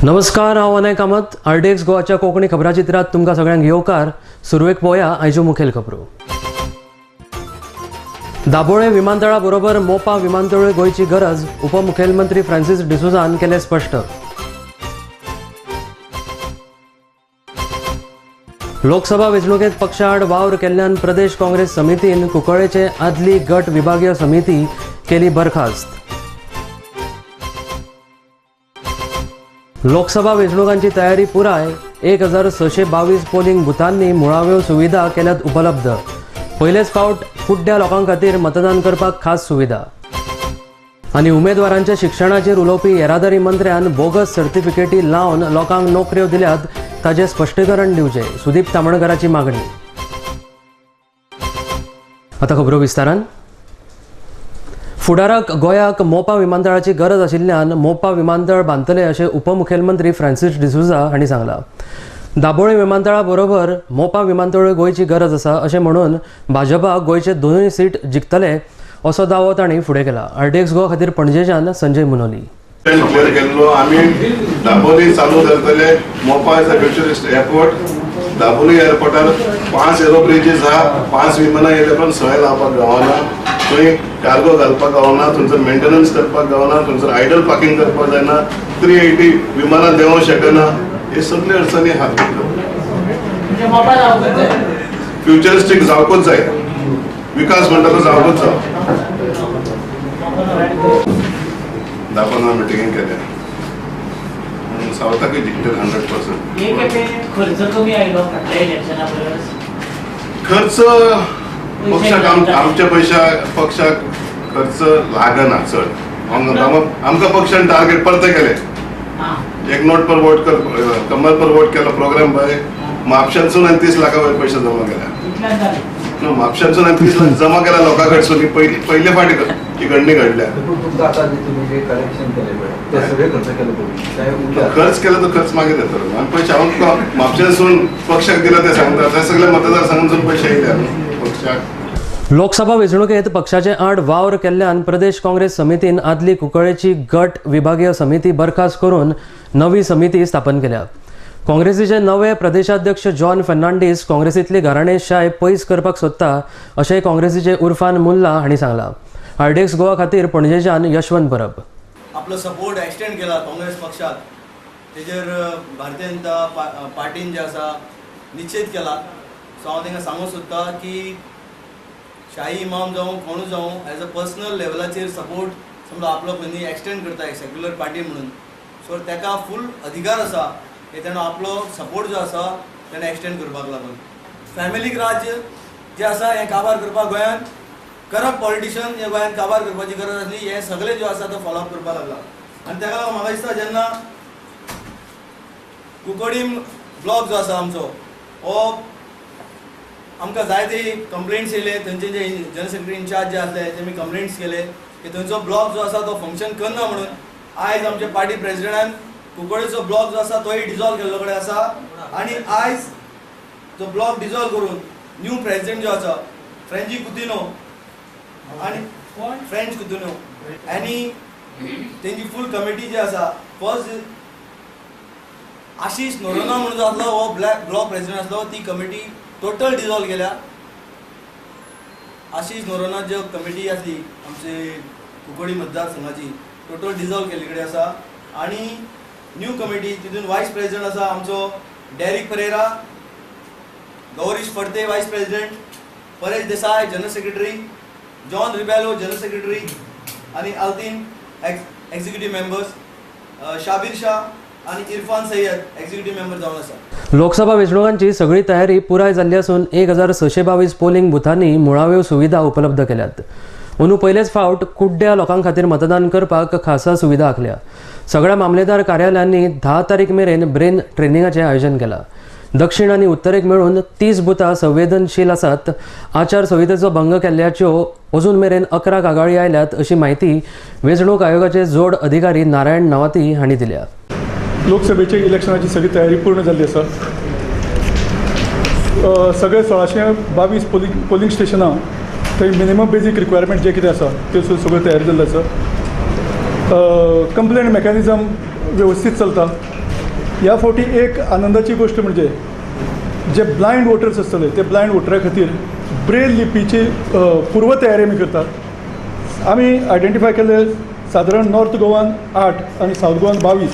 नमस्कार, हांव अनय कामत. RTX गोवाच्या कोंकणी खबराचित्रात तुमकां सगळ्यांक येवकार. सुरवेक पळोवया आयच्यो मुखेल खबरो. दाबोळे विमानतळा बरोबर मोपा विमानतळूय गोंयची गरज, उपमुखेलमंत्री फ्रांसीस डिसोजान केले स्पश्ट. लोकसभा वेंचणुकेंत पक्षा आड वावर केल्ल्यान प्रदेश काँग्रेस समितीन कुंकळ्ळेचे आदली गट विभागीय समिती केली बरखास्त. लोकसभा वेंचणुकांची तयारी पुराय. 1622 पोलिंग बुथांनी मुळाव्यो सुविधा केल्यात उपलब्ध. पयलेच फावट कुड्ड्या लोकां खातीर मतदान करपाक खास सुविधा. आनी उमेदवारांच्या शिक्षणाचेर उलोवपी येरादारी मंत्र्यान बोगस सर्टिफिकेटी लावन लोकांक नोकऱ्यो दिल्यात ताचे स्पश्टीकरण दिवचे, सुदीप तामणकराची मागणी. आतां खबरो विस्तारान. फुडाराक गोंयाक मोपा विमानतळाची गरज आशिल्ल्यान मोपा विमानतळ बांदतले अशें उपमुखेलमंत्री फ्रांसीस डिसोजा हांणी सांगलां. दाबोळे विमानतळा बरोबर मोपा विमानतळूय गोंयची गरज आसा अशें म्हणून भाजपाक गोंयचे दोनूय सीट जिखतले असो दावो तांणी फुडें केला. RTX गोवा खातीर पणजेच्यान संजय मुनोली. आम्ही दाबोली चालू करतले. मोपा इज अ फ्युचरिस्ट एअरपोर्ट. दाबोली एअरपोर्टार 5 एरोब्रिजीस आहा. 5 विमानां येयले पण सय लावपाक गावना. थंय कार्गो घालपाक गावना, थंयसर मेंटेनन्स करपाक गावना, थंयसर आयडल पार्किंग करपाक जायना, 380 विमानां देवंक शकना. हे सगळे अडचणी आहात. फ्युचरिस्टीक जावकूच जाय. विकास म्हणटा तो जावकूच जाय. 10-15 मिटिंग केल्या. सावथाक जिखतले 100%. खर्च कमी आयलो फाटल्या इलेक्शना परस. खर्च पक्षाक आमच्या पक्षाक खर्च लागना चड. आमकां पक्षान टार्गेट परते केले. एक नोट पर वोट कर, कमल पर वोट केलो प्रोग्राम पळय. म्हापशांसून 30 लाखा वयर पयशे जमा केल्या. म्हापशांसून 30 लाख जमा केला लोकां कडसून. पयले फावटी ही घडणी घडल्या. खर्च केला तो खर्च मागीर येतलो. आनी पयशे हांव म्हापशांसून पक्षाक दिला ते सांगता. ते सगळे मतदारसंघांसून पयशे येयले पक्षाक. लोकसभा वेंचणुकेत पक्षाचे आड वावर केल्ल्यान प्रदेश काँग्रेस समितीन आदली कुंकळ्ळेची गट विभागीय समिती बरखास्त करून नवी समिती स्थापन केल्या. काँग्रेसीचे नवे प्रदेशाध्यक्ष जॉन फर्नांडीस काँग्रेसींतली घराणेशाय पयस करपाक सोदता अशें काँग्रेसीचे उर्फान मुल्ला हांणी सांगलां. RTX गोवा खातीर पणजेच्यान यशवंत परब. आपलो सपोर्ट एक्सटेंड केला काँग्रेस पक्षाक. तेजेर भारतीय जनता पार्टीन जे आसा निश्चित केला. सो हांव तांकां सांगूंक सोदता की शाही इमाम जावं कोणूय जावं एज अ पर्सनल लेवलाचेर सपोर्ट समजा आपलो खंय एक्सटेंड करता एक सेक्युलर पार्टी म्हणून. सो ताका फूल अधिकार आसा की ताणें आपलो सपोर्ट जो आसा ताणें एक्सटेंड करपाक लागून. फॅमिलीक राज्य जे आसा हें काबार करपाक गोंयांत करप्ट पॉलिटिशियन हे गोंयांत काबार करपाची गरज आसली. हे सगळे जो आसा तो फॉलो अप करपाक लागला. आनी ताका लागून म्हाका दिसता जेन्ना कुंकळीम ब्लॉक जो आसा आमचो हो आमकां जायते कंप्लेंट्स येयले. थंयचे जे जनरल सेक्रेटरी इनचार्ज जे आसले तेमी कंप्लेंट्स केले की थंयचो ब्लॉक जो आसा तो फंक्शन करना म्हणून. आयज आमच्या पार्टी प्रेसिडेंटान कुंकळ्ळेचो ब्लॉक जो आसा तोय डिजॉल्व केल्लो कडेन आसा. आनी आयज तो ब्लॉक डिजॉल्व करून न्यू प्रेसिडेंट जो आसा फ्रेंची कुतिनो आनी फ्रेंच कुतिनो आनी तेंची फूल कमिटी जी आसा. फर्स्ट आशीष नोरोना म्हणून जो आसलो हो ब्लॉक प्रेसिडेंट आसलो. ती कमिटी टोटल डिजॉल्व केल्या. आशीष नोरोना ज्यो कमिटी आसली आमचे कुंकळ्ळी मतदारसंघाची टोटल डिजॉल्व केल्ले कडेन आसा. आनी न्यू कमिटी तितून वायस प्रेसिडेंट आसा आमचो डेरिक परेरा, गौरीश फडते वायस president, Paresh Desai general secretary, John Rebelo general secretary आनी आल्तीन एक्झिक्युटीव मेंबर्स, शाबीर शाह आनी इरफान सय्यद एक्झिक्युटीव मेंबर जावन आसा. लोकसभा वेंचणुकांची सगळी तयारी पुराय जाल्ली आसून 1622 पोलिंग बुथांनी मुळाव्यो सुविधा उपलब्ध केल्यात. अंदू पयलेच फावट कुड्ड्या लोकां खातीर मतदान करपाक खासा सुविधा आखल्या. सगळ्या मामलेदार कार्यालयांनी 10 तारीख मेरेन ब्रेन ट्रेनिंगाचें आयोजन केलां. दक्षिण आनी उत्तरेक मेळून 30 बुथां संवेदनशील आसात. आचारसंहितेचो भंग केल्ल्याच्यो अजून मेरेन 11 कागाळी आयल्यात अशी माहिती वेंचणूक आयोगाचे जोड अधिकारी नारायण नवाती हांणी दिल्या. लोकसभेच्या इलेक्शनाची सगळी तयारी पूर्ण जाल्ली आसा. सगळे 1622 पोलिंग स्टेशनां थंय मिनिमम बेजीक रिक्वायरमेंट जे कितें आसा त्यो सगळ्यो तयार जाल्ल्यो आसा. कंप्लेंट मेकॅनिझम व्यवस्थीत चलता. ह्या फावटी एक आनंदाची गोष्ट म्हणजे जे ब्लायंड वोटर्स आसतले ते ब्लायंड वोटरा खातीर ब्रेल लिपीची पूर्व तयारी आमी करतात. आमी आयडेंटिफाय केले सादारण नॉर्थ गोवान 8 आनी सावथ गोवान 22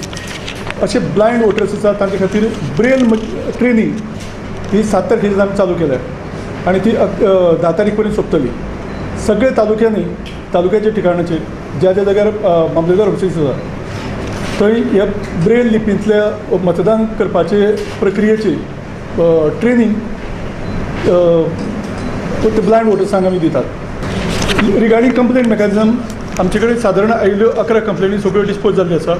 असे ब्लायंड वोटर्स आसा तांचे खातीर ब्रेल ट्रेनिंग ही 7 तारखेच्यान आमी चालू केल्या आनी ती 10 तारीख पर्यंत सोंपतली. सगळे तालुक्यांनी तालुक्याच्या ठिकाणाचेर ज्या ज्या जाग्यार मामलेदार ऑफिसीस आसा थंय ह्या ब्रेल लिपींतल्या मतदान करपाचे प्रक्रियेची ट्रेनिंग ब्लायंड वोटर्सांक आमी दितात. रिगार्डींग कंप्लेंट मेकॅनिझम आमचे कडेन सादारण आयिल्ल्यो 11 कंप्लेनी सगळ्यो डिस्पोज जाल्ल्यो आसा.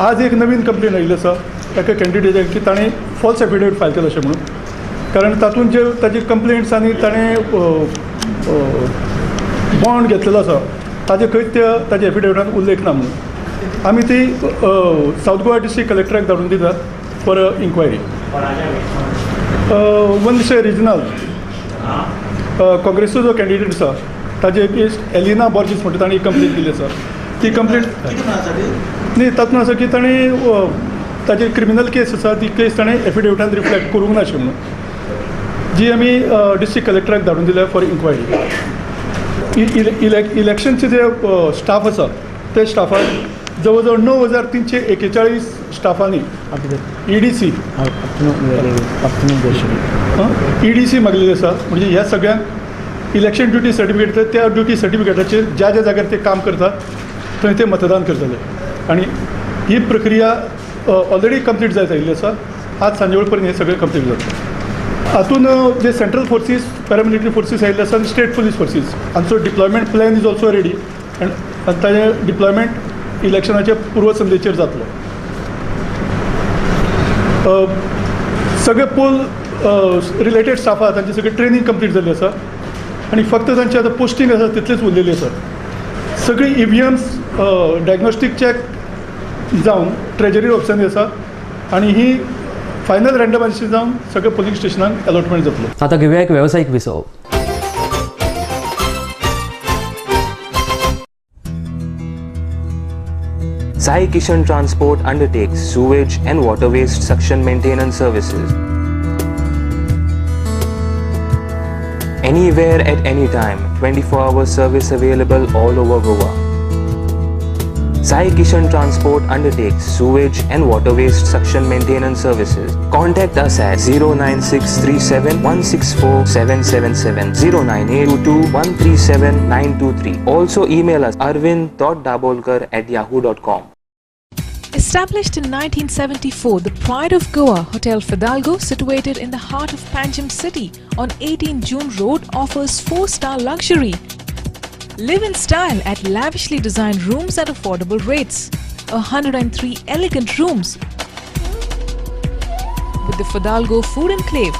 आज एक नवीन कंप्लेन आयिल्ली आसा एका कॅन्डिडेटाक की ताणें फॉल्स एफिडेविट फायल केलो अशें म्हणून, कारण तातूंत जे ताजे कंप्लेंट्स आनी ताणें बॉन्ड घेतलेलो आसा ताजे खंयच ताजे एफिडेविटान उल्लेख ना म्हणून. आमी ती सावथ गोवा डिस्ट्रिक्ट कलेक्टराक धाडून दितात फॉर इन्क्वायरी. वनसे रिजनल काँग्रेसचो जो कॅन्डिडेट आसा ताजे अगेन्स्ट एलिना बॉर्जीस म्हणटा ताणें कंप्लेन दिली आसा. ती कंप्लेंट न्ही तातूंत आसा की ताणें ताजी क्रिमिनल केस आसा ती केस ताणें एफिडेविटान रिफ्लेक्ट करूंक ना अशें म्हणून, जी आमी डिस्ट्रिक्ट कलेक्टराक धाडून दिल्या फॉर इन्क्वायरी. इलेक्शनचे जे स्टाफ आसा ते स्टाफाक जवळ जवळ 9,341 स्टाफांनी EDC मागलेली आसा. म्हणजे ह्या सगळ्यांक इलेक्शन ड्युटी सर्टिफिकेट त्या ड्युटी सर्टिफिकेटाचेर ज्या ज्या जाग्यार ते काम करतात थंय ते मतदान करतले. आनी ही प्रक्रिया ऑलरेडी कंप्लीट जायत आयिल्ली आसा. आज सांजे वेळ पर्यंत हे सगळें कंप्लीट जातलें. हातून जे सेंट्रल फोर्सीस पॅरामिलिटरी फोर्सीस आयिल्ले आसा आनी स्टेट पुलीस फोर्सीस हांचो deployment plan is also ready आनी ताजें डिप्लॉयमेंट इलेक्शनाच्या पूर्व संदेचेर जातलो. सगळे पोल रिलेटेड स्टाफ आसा तांची सगळी ट्रेनिंग कंप्लीट जाल्ली आसा आनी फक्त तांची आतां पोस्टींग आसा तितलीच उरलेली आसा. सगळी EVMs डायग्नोस्टीक चॅक जावन ट्रेजरी ऑफिसांनी आसा आनी ही फायनल रँडमायझेशन जावन सगळ्या पोलिंग स्टेशनांक अलॉटमेंट जातलो. आता घेऊया एक व्यावसायिक विसव. Sai Kishan Transport undertakes sewage and water waste suction maintenance services. Anywhere at any time, 24-hour service available all over Goa. Sai Kishan Transport undertakes sewage and water waste suction maintenance services. Contact us at 09637164777, 09822137923. Also email us arvind.dabolkar@yahoo.com. Established in 1974, the Pride of Goa, Hotel Fidalgo, situated in the heart of Panjim city on 18 June Road, offers 4-star luxury. Live in style at lavishly designed rooms at affordable rates. 103 elegant rooms with the Fidalgo Food Enclave.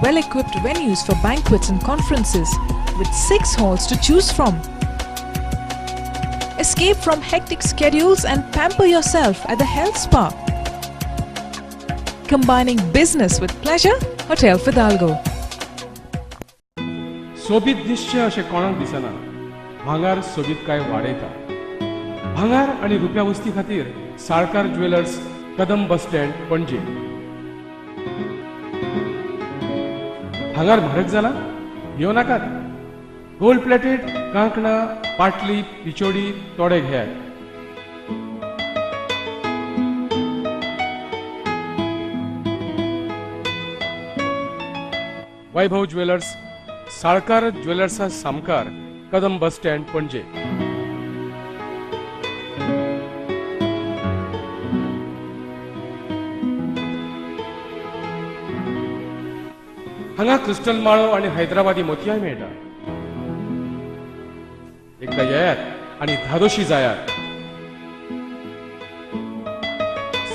Well-equipped venues for banquets and conferences with 6 halls to choose from. Escape from hectic schedules and pamper yourself at the health spa. Combining business with pleasure, Hotel Fidalgo. सोबीत दिसचे अशें कोणाक दिसना. भांगार सोबीतकाय वाडयता. भांगार आनी रुप्या वस्ती खातीर Salkar jewellers, Kadam bus stand, Panaji. भांगार म्हारग जाला? घेवं नाकात. गोल्ड प्लेटेड कांकणां, पाटली, पिचोडी तोडे घेयात. वैभव ज्वेलर्स, साळकार ज्वेलर्सा सामकार, कदम बस स्टँड, पणजे. हांगा क्रिस्टल माळो आणि हैदराबादी मोतयाय मेळटा. एकदा येयात आणि धादोशी जायात.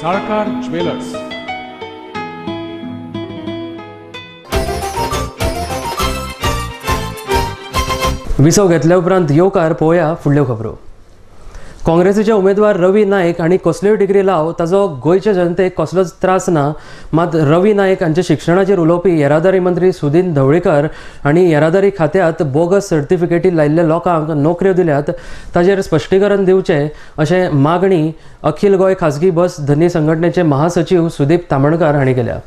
साळकार ज्वेलर्स. विसव घेतल्या उपरांत येवकार पळोवया फुडल्यो खबरो. काँग्रेसीचे उमेदवार रवी नायक हांणी कसल्योय डिग्री लाव ताजो गोंयच्या जनतेक कसलोच त्रास ना. मात रवी नायक हांचे शिक्षणाचेर उलोवपी येरादारी मंत्री सुदीन ढवळीकर हांणी येरादारी खात्यांत बोगस सर्टिफिकेटी लायिल्ल्या लोकांक नोकऱ्यो दिल्यात ताचेर स्पश्टीकरण दिवचें अशें मागणी अखिल गोंय खाजगी बस धनी संघटनेचे महासचिव सुदीप तामणकार हांणी केल्या.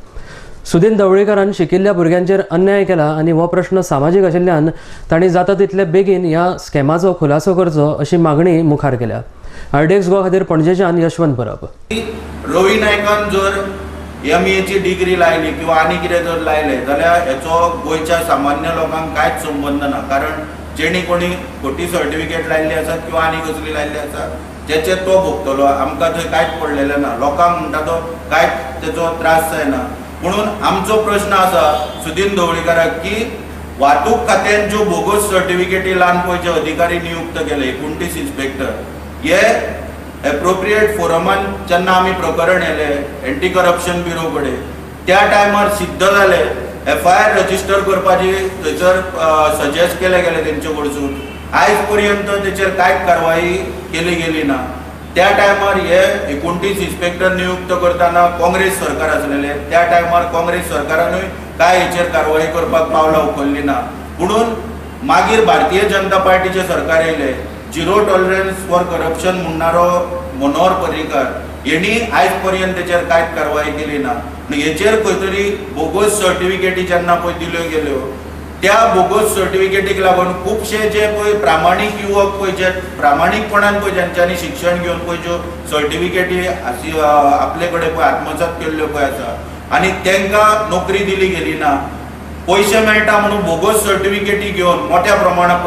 सुदीन ढवळीकरान शिकिल्ल्या भुरग्यांचेर अन्याय केला आनी हो प्रश्न सामाजीक आशिल्ल्यान तांणी जाता तितले बेगीन ह्या स्कॅमाचो खुलासो करचो अशी मागणी मुखार केल्या. आरडीएक्स गोवा खातीर पणजेच्यान यशवंत परब. रवी नायकान जर MA ची डिग्री लायली किंवा आनी कितें जर लायलें जाल्यार हेचो गोंयच्या सामान्य लोकांक कांयच संबंध ना. कारण जेणी कोणी खोटी सर्टिफिकेट लायल्ली आसात किंवा आनी कसली लायल्ली आसा जेचे तो भोगतलो. आमकां थंय कांयच पडलेलें ना. लोकांक म्हणटा तो कांयच तेचो त्रास जायना. म्हणून आमचो प्रश्न आसा सुदीन ढवळीकाराक की वाहतूक खात्यान ज्यो बोगस सर्टिफिकेटी लावन पळय जे अधिकारी नियुक्त केले 29 इन्स्पेक्टर हे एप्रोप्रिएट फोरमान जेन्ना आमी प्रकरण येलें एंटी करप्शन ब्युरो कडेन त्या टायमार सिद्ध जाले FIR रजिस्टर करपाची थंयसर सजेस्ट केले गेले तेंचे कडसून. आयज पर्यंत तेचेर कांयच कारवाई केली गेली ना. त्या टायमार हे 29 इन्स्पेक्टर नियुक्त करताना काँग्रेस सरकार आसलेले. त्या टायमार काँग्रेस सरकारानूय काय हेचेर कारवाई करपाक पावलां उखल्ली ना. म्हणून मागीर भारतीय जनता पार्टीचे सरकार येयले. झिरो टॉलरन्स फॉर करप्शन म्हणणारो मनोहर पर्रीकर हेणी आयज पर्यंत तेचेर कांयच कारवाई केली ना. हेचेर खंय तरी बोगस सर्टिफिकेटी जेन्ना पळय दिल्यो गेल्यो त्या बोगस सर्टिफिकेटीक लागून खुबशे जे पळय प्रामाणीक युवक पळय जे प्रामाणीकपणान पळय जेंच्यांनी शिक्षण घेवन पळय ज्यो सर्टिफिकेटी आपले कडेन पळय आत्मसात केल्ल्यो पळय आसा आनी तांकां नोकरी दिली गेली ना. पयशे मेळटा म्हणून बोगस सर्टिफिकेटी घेवन मोठ्या प्रमाणात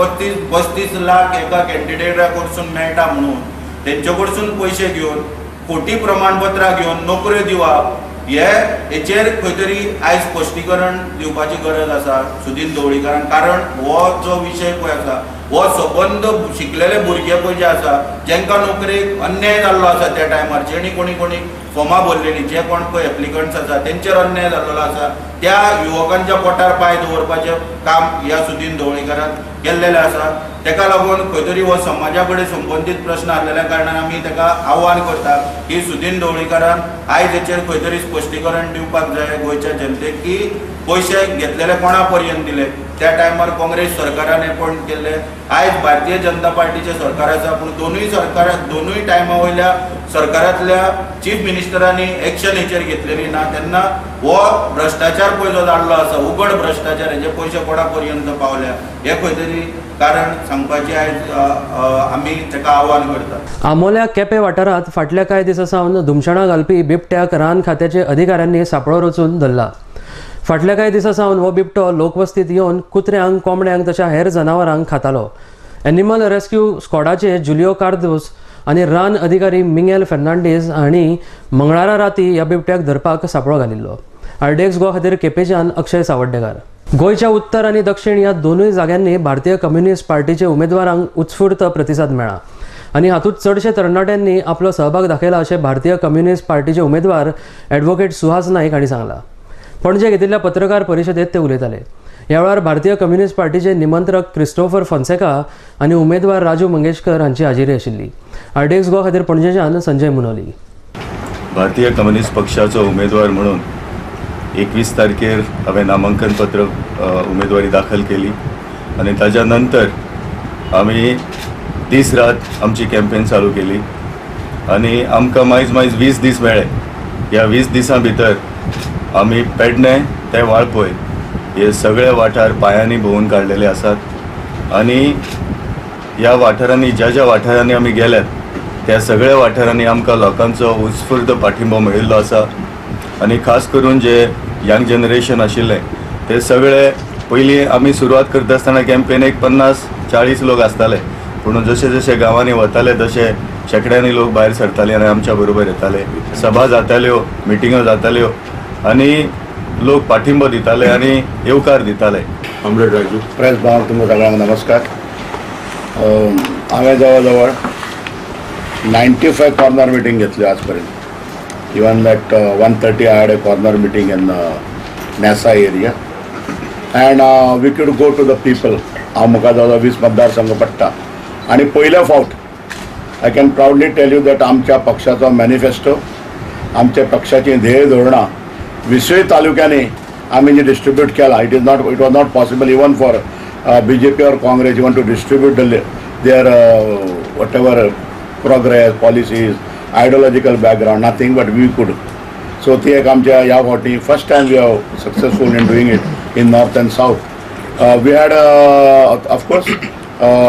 35 लाख एका कॅन्डिडेटा कडसून मेळटा म्हणून तेंचे कडसून पयशे घेवन खोटी प्रमाणपत्रां घेवन नोकऱ्यो दिवप हेचेर खंय तरी आयज स्पश्टीकरण दिवपाची गरज आसा सुदीन ढवळीकरान. कारण हो जो विशय पळय आसा हो सबंद शिकलेले भुरगे पळय जे आसा जेंकां नोकरेक अन्याय जाल्लो आसा त्या टायमार जेणी कोणी फॉर्मां भरलेलीं जे कोण पळय एप्लिकंट्स आसा तेंचेर अन्याय जाल्लो आसा त्या युवकांच्या पोटार पांय दवरपाचें काम ह्या सुदीन ढवळीकरान केल्लेलें आसा. ताका लागून खंय तरी हो समाजा कडेन संबंदीत प्रश्न आसलेल्या कारणान आमी ताका आव्हान करता की सुदीन ढवळीकरान आयज हेचेर खंय तरी स्पश्टीकरण दिवपाक जाय गोंयच्या जनतेक की पयशे घेतलेले कोणा पर्यंत दिले. त्या टायमार काँग्रेस सरकारान अपॉइंट केल्ले. आयज भारतीय जनता पार्टीचे सरकार आसा पूण दोनूय टायमा वयल्या सरकारांतल्या चीफ मिनिस्टरांनी एक्शन हेचेर घेतलेली ना. तेन्ना हो भ्रश्टाचार पळय जो जाल्लो आसा उघड भ्रश्टाचार हेजे पयशे कोणा पर्यंत पावल्या हे खंय तरी कारण सांगपाचें आयज आमी ताका आव्हान करता. आमोल्या केपें वाठारांत फाटल्या कांय दिसा सावन धुमशाणां घालपी बिबट्याक रान खात्याचे अधिकाऱ्यांनी सांपळो रचून धरला. फाटल्या कांय दिसा सावन हो बिबटो लोकवस्तीत येवन कुत्र्यांक कोंबड्यांक तशा हेर जनावरांक खातालो. एनिमल रेस्क्यू स्क्वॉडाचे जुलियो कार्दोस आनी रान अधिकारी मिंगेल फेर्नांडीस हांणी मंगळारा राती ह्या बिबट्याक धरपाक सांपळो घालिल्लो. आरडीएक्स गोवा खातीर केपेंच्यान अक्षय सावड्डेकार. गोंयच्या उत्तर आनी दक्षिण ह्या दोनूय जाग्यांनी भारतीय कम्युनिस्ट पार्टीचे उमेदवारांक उत्स्फूर्त प्रतिसाद मेळ्ळा आनी हातूंत चडशे तरणाट्यांनी आपलो सहभाग दाखयला अशें भारतीय कम्युनिस्ट पार्टीचे उमेदवार ॲडव्होकेट सुहास नायक हांणी सांगलां. पणजे घेतिल्ल्या पत्रकार परिशदेंत ते उलयताले. ह्या वेळार भारतीय कम्युनिस्ट पार्टीचे निमंत्रक क्रिस्टोफर फॉन्सेका आनी उमेदवार राजू मंगेशकर हांची हाजिरी आशिल्ली. आरडीएक्स गोवा खातीर पणजेच्यान संजय मुनोली. भारतीय कम्युनिस्ट पक्षाचो उमेदवार म्हणून 21 तारखेर हांवें नामांकन पत्र उमेदवारी दाखल केली आनी ताच्या नंतर आमी दीस रात आमची कॅम्पेन चालू केली आनी आमकां मायज 20 दीस मेळ्ळे. ह्या 20 दिसां भितर आमी पेडणे ते वाळपय हे सगळे वाठार पांयांनी भोंवून काडलेले आसात आनी ह्या वाठारांनी ज्या वाठारांनी आमी गेल्यात त्या सगळ्या वाठारांनी आमकां लोकांचो उत्स्फूर्त पाठिंबो मेळिल्लो आसा आनी खास करून जे यंग जनरेशन आशिल्ले ते सगळे पयलीं आमी सुरवात करता आसतना कॅम्पेनीक 50-40 लोक आसताले पूण जशे जशे गांवांनी वताले तशे शेकड्यांनी लोक भायर सरताले आनी आमच्या बरोबर येताले. सभा जाताल्यो, मिटिंगो जाताल्यो आनी लोक पाठिंबो दिताले आनी येवकार दिताले. ऑम्रेड राजू प्रेस भाव तुमकां सगळ्यांक नमस्कार. हांवें जवळ जवळ 95 कॉर्नर मिटींग घेतल्यो आज पर्यंत. Even that 1:30 I had a corner meeting in NASA area and we could go to the people. हांव म्हाका जवळ 20 मतदारसंघ पडटा आनी पयल्या फावट I can proudly tell you that आमच्या पक्षाचो मॅनिफेस्टो, आमच्या पक्षाची ध्येय धोरणां 20 तालुक्यांनी आम्ही जे डिस्ट्रीब्यूट केला. It was not possible even for BJP or Congress even to distribute their whatever progress, policies, ideological background, nothing but we could. So ती एक आमच्या या फावटी first time we are successful in doing it in north and south. We had of course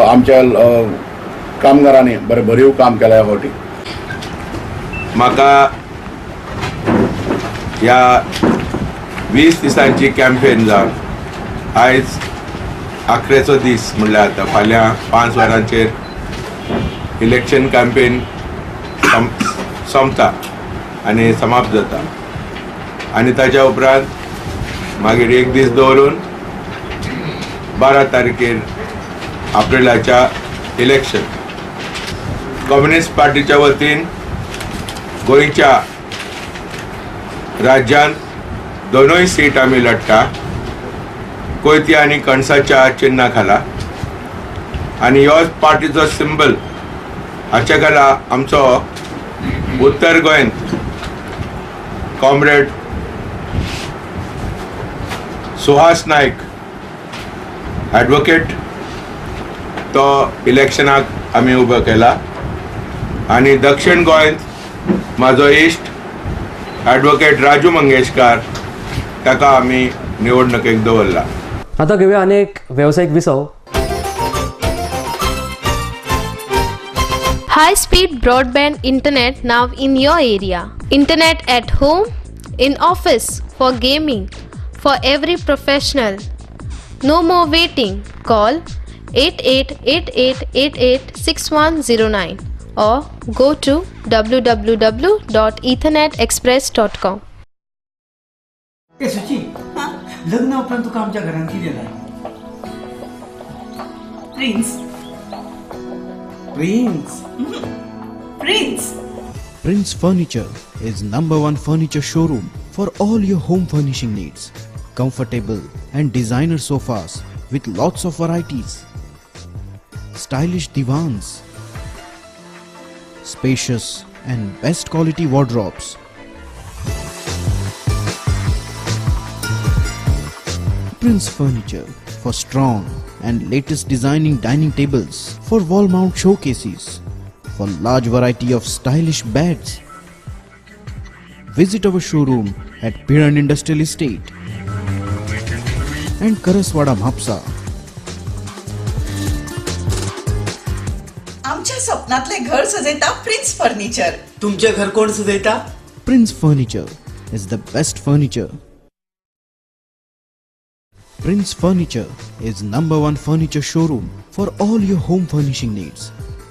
आमच्या कामगारांनी बरें भरीव काम केलं या फावटी. म्हाका ह्या 20 दिसांची कॅम्पेन जावन आयज आखरेचो दीस म्हणल्यार आतां फाल्यां 5 वरांचेर इलेक्शन कॅम्पेन सोंपता आनी समाप्त जाता आनी ताच्या उपरांत मागीर एक दीस दवरून 12 तारखेर एप्रिलाच्या इलेक्शन. कम्युनिस्ट पार्टीच्या वतीन गोंयच्या राज्यांत दोनूय सीट आमी लढटा, कोयती आनी कणसाच्या चिन्ना खाला आनी ह्योच पार्टीचो सिंबल. हाचे खाला आमचो उत्तर गोंयांत कॉम्रेड सुहास नायक ॲडवोकेट, तो इलेक्शनाक आमी उबो केला आनी दक्षिण गोंयांत म्हाजो इश्ट ॲडवोकेट राजू मंगेशकार, ताका आमी निवडणुकेक दवरला. आता घेऊया अनेक व्यावसायिक विसव. High-speed broadband internet now in your area. Internet at home, in office, for gaming, for every professional. No more waiting. Call 8888886109 or go to www.ethernetexpress.com. ए सुची, लग्न उपरांत तुका आमच्या घरांत कितें जाय? Prince. Prince. Prince. Prince Furniture is #1 furniture showroom for all your home furnishing needs. Comfortable and designer sofas with lots of varieties. Stylish divans. Spacious and best quality wardrobes. Prince Furniture for strong and latest designing dining tables, for wall mount showcases, for large variety of stylish beds. Visit our showroom at Piran Industrial Estate and Karaswada Mhapsa. आमच्या स्वप्नातले घर सजयता prince furniture. तुमचे घर कोण सजयता? Prince Furniture is the best furniture. Prince Furniture is #1 furniture showroom for all your home furnishing needs.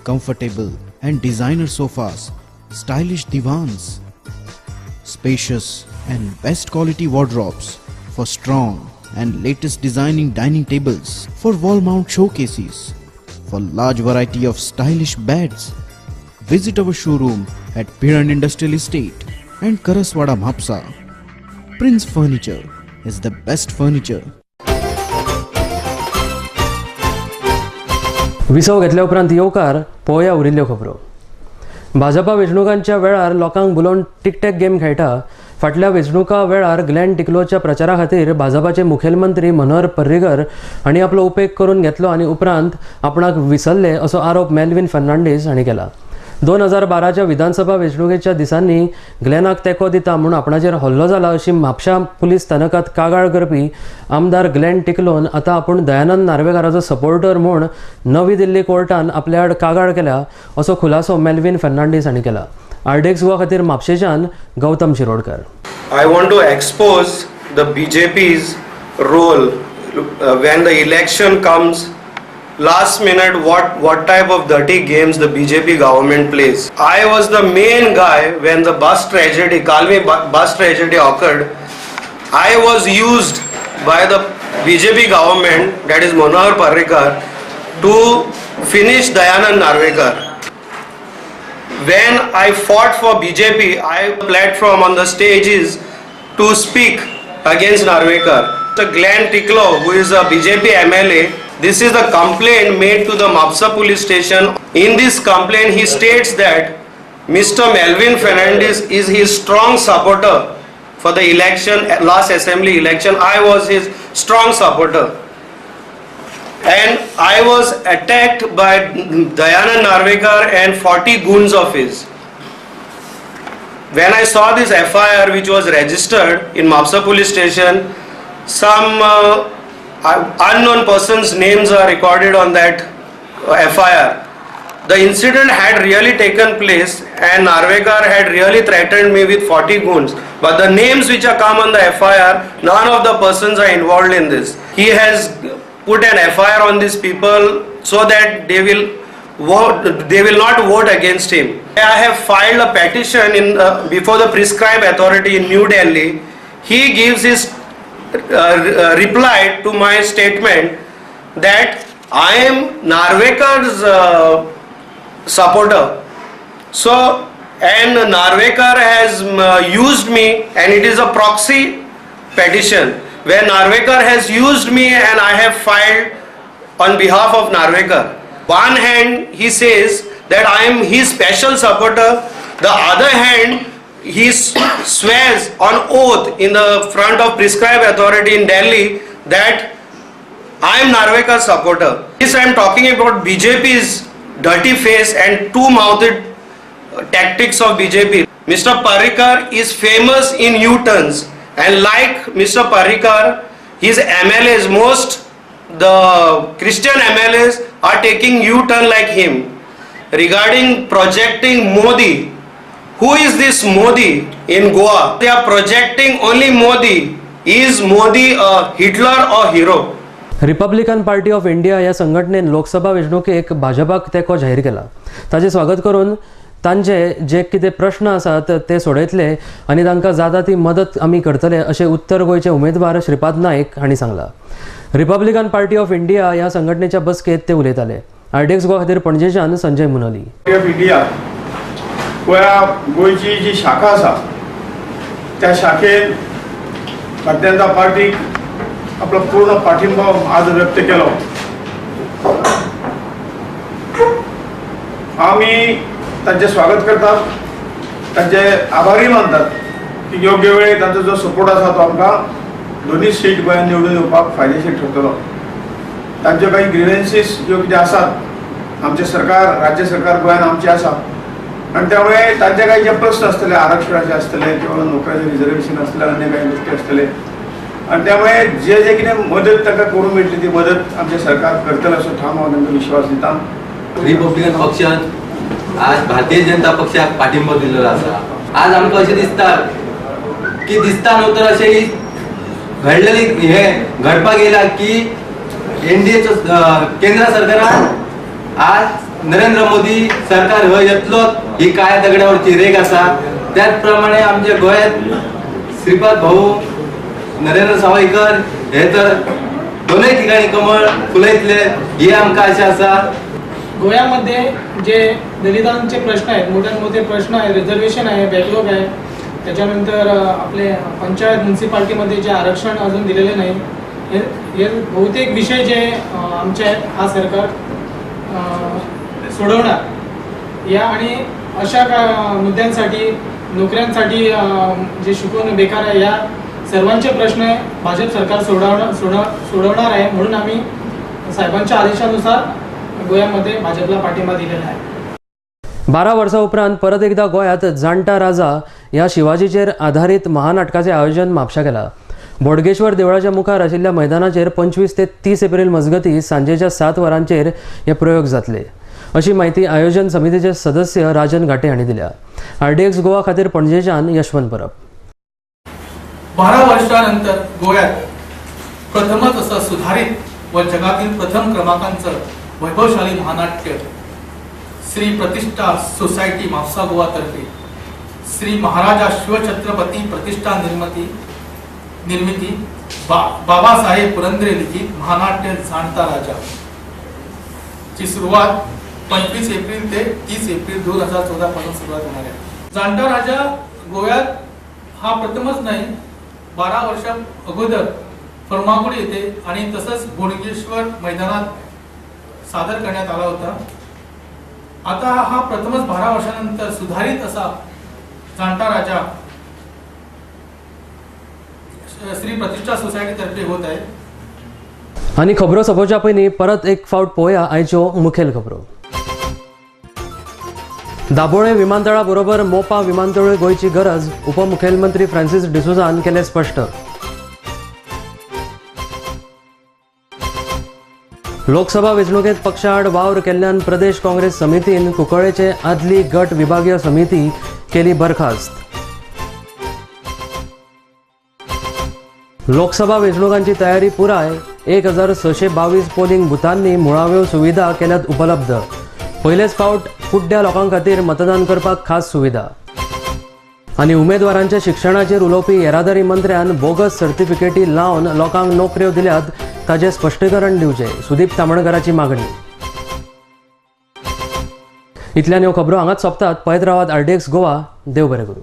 Comfortable and designer sofas, stylish divans, spacious and best quality wardrobes, for strong and latest designing dining tables, for wall mount showcases, for large variety of stylish beds. Visit our showroom at Piran Industrial Estate and Karaswada Mhapsa. Prince Furniture is the best furniture. विसव घेतल्या उपरांत येवकार पळोवया उरिल्ल्यो खबरो. भाजपा वेंचणुकांच्या वेळार लोकांक बुलोवन टिकटॅक game खेळटा. फाटल्या वेंचणुका वेळार ग्लेन टिकलोच्या प्रचारा खातीर भाजपाचे मुखेलमंत्री मनोहर पर्रीकर हांणी आपलो उपेग करून घेतलो आनी उपरांत आपणाक विसरले असो आरोप मेल्विन फर्नांडीस हांणी केला. 2012च्या विधानसभा वेंचणुकेच्या दिसांनी ग्लेनाक तेंको दिता म्हूण आपणाचेर हल्लो जाला अशी म्हापशा पुलीस स्थानकात कागाळ करपी आमदार ग्लेन टिकलोन आतां आपूण दयानंद नार्वेकाराचो सपोर्टर म्हूण नवी दिल्ली कोर्टान आपल्या आड कागाळ केल्या असो खुलासो मेल्विन फर्नांडीस हांणी केला. आरडेक्स गोवा खातीर म्हापशेच्यान Gautam Shirodkar. I want to expose the BJP's role when the election comes. Last minute, what type of dirty games the BJP government plays. I was the main guy when the bus tragedy, Kalmi bus tragedy occurred. I was used by the BJP government, that is Manohar Parrikar, to finish Dayanand Narvekar. When I fought for BJP, I platform on the stages to speak against Narvekar. The Glenn Tiklo, who is a BJP MLA, This is the complaint made to the Mapsa police station. In this complaint, he states that Mr. Melvin Fernandez is his strong supporter for the election, last assembly election. I was his strong supporter. And I was attacked by Dayanand Narvekar and 40 goons of his. When I saw this FIR which was registered in Mapsa police station, some unknown persons' names are recorded on that FIR. The incident had really taken place and Narvekar had really threatened me with 40 goons. But the names which are come on the FIR, none of the persons are involved in this. He has put an FIR on these people so that they will not vote against him. I have filed a petition before the prescribed authority in New Delhi. He gives his reply to my statement that I am Narvekar's supporter. So, and Narvekar has used me, and it is a proxy petition where Narvekar has used me and I have filed on behalf of Narvekar. One hand he says that I am his special supporter, the other hand he swears on oath in the front of prescribed authority in Delhi that I am Narvekar's supporter. This I am talking about BJP's dirty face and two-mouthed tactics of BJP. Mr. Parrikar is famous in U-turns, and like Mr. Parrikar, his MLAs, most the Christian MLAs are taking U-turn like him. Regarding projecting Modi, who is this Modi in Goa? They are projecting only Modi. Is Modi a Hitler or hero? Republican party of India ह्या संघटनेन लोकसभा वेंचणुकेक भाजपाक तेंको जाहीर केला. ताचे स्वागत करून तांचे जे कितें प्रश्न आसात ते सोडयतले आनी तांकां जाता ती मदत आमी करतले अशें उत्तर गोंयचे उमेदवार श्रीपाद नायक हांणी सांगलां. रिपब्लिकन पार्टी ऑफ इंडिया ह्या संघटनेच्या बसकेत ते उलयताले. RDX गोवा खातीर पणजेच्यान संजय मुनोली. ऑफ इंडिया गोंयची जी शाखा आसा त्या शाखेन भारतीय जनता पार्टीक आपलो पूर्ण पाठिंबा आज व्यक्त केलो. आम्ही त्यांचे स्वागत करतात, त्यांचे आभारी मानतात की योग्य वेळी त्यांचा जो सपोर्ट आसा तो आमकां दोन्ही सीट गोंयांत निवडून येवपाक फायदेशीर ठरतलो. तांचे काही ग्रिव्हन्सीस ज्यो कितें आसात आमचे सरकार राज्य सरकार गोंयांत आमचे आसा आणि त्यामुळे तांचे काही जे प्रश्न आसतले आरक्षणाचे आसतले किंवा नोकऱ्याचे रिजर्वेशन आसतले अन्य काही गोष्टी आसतले आणि त्यामुळे जे जे कितें मदत ताका करूंक मेळटली ती मदत आमचे सरकार करतले असो ठाम हांव तांकां विश्वास दिता. रिपब्लिकन पक्षान आज भारतीय जनता पक्षाक पाठिंबो दिल्लो आसा. आज आमकां अशें दिसता की दिसता न्हू तर अशें घडलेली हे घडपाक येयला की एनडीएचो केंद्र सरकारान आज नरेंद्र मोदी सरकार हो येतलो ही काय दगडावरची रेख आसा. त्याच प्रमाणे आमच्या गोंयांत श्रीपाद भाऊ नरेंद्र सावयकर हे तर दोनूय ठिकाणी कमळ फुलयतले ही आमकां आशा आसा. गोव्यामध्ये जे दलितांचे प्रश्न आहेत, मोठे मोठे प्रश्न आहेत, रिझर्वेशन आहे, बॅकलॉग आहे, त्याच्यानंतर आपले पंचायत म्युन्सिपाल्टीमध्ये जे आरक्षण अजून दिलेले नाही, हे बहुतेक विषय जे आमचे हा सरकार सोडवणार या आणि अशा मुद्द्यांसाठी नोकऱ्यांसाठी जे शिकून बेकार आहे या सर्वांचे प्रश्न भाजप सरकार सोडवणार आहे. म्हणून आम्ही साहेबांच्या आदेशानुसार गोव्यामध्ये भाजपला पाठिंबा दिलेला आहे. 12 वर्सां उपरांत परत एकदा गोंयांत जाणटा राजा ह्या शिवाजीचेर आधारीत महानाटकाचे आयोजन म्हापशा केला. बोडगेश्वर देवळाच्या मुखार आशिल्ल्या मैदानाचेर 25 ते 30 एप्रिल मजगती सांजेच्या 7 वरांचेर हे प्रयोग जातले अशी माहिती आयोजन समितीचे सदस्य राजन घाटे हांणी दिल्या. RDX गोवा खातीर पणजेच्यान यशवंत परब. 12 वर्षानंतर गोव्यात प्रथमच असं सुधारित व जगातील प्रथम क्रमांकाचं वैभवशाली महानाट्य श्री प्रतिष्ठा सोसायटी म्हापसा गोवा तर्फे श्री महाराजा शिवछत्रपती प्रतिष्ठा निर्मिती बाबासाहेब पुरंदरे लिखित महानाट्य जाणता राजा ची सुरुवात 25 एप्रिल ते 30 एप्रिल 2014 पासून सुरुवात होणार आहे. जाणता राजा गोव्यात हा प्रथमच नाही, 12 वर्षा अगोदर फर्मागुडी येथे आणि तसंच बोडगेश्वर मैदानात सादर करण्यात आला होता. आता हा प्रथमच 12 वर्षानंतर सुधारित असा जाणता राजा श्री प्रतिष्ठा सोसायटी तर्फे होत आहे. आनी खबरो सोंपोवच्या पयलीं परत एक फावट पळोवया आयच्यो मुखेल खबरो. दाबोळे विमानतळा बरोबर मोपा विमानतळूय गोंयची गरज उपमुखेलमंत्री फ्रांसीस डिसोजान केलें स्पश्ट. लोकसभा वेंचणुकेंत पक्षा आड वावर केल्ल्यान प्रदेश काँग्रेस समितीन कुंकळ्ळेचे आदली गट विभागीय समिती केली बरखास्त. लोकसभा वेंचणुकांची तयारी पुराय 1622 पोलिंग बुथांनी मुळाव्यो सुविधा केल्यात उपलब्ध. पयलेच फावट कुड्ड्या लोकां खातीर मतदान करपाक खास सुविधा. आनी उमेदवारांच्या शिक्षणाचेर उलोवपी येरादारी मंत्र्यान बोगस सर्टिफिकेटी लावन लोकांक नोकऱ्यो दिल्यात ताचे स्पश्टीकरण दिवचे, सुदीप तामणकराची मागणी. इतल्यान ह्यो खबरो हांगाच सोंपतात. पळयत रावात RDX गोवा. देव बरें करूं.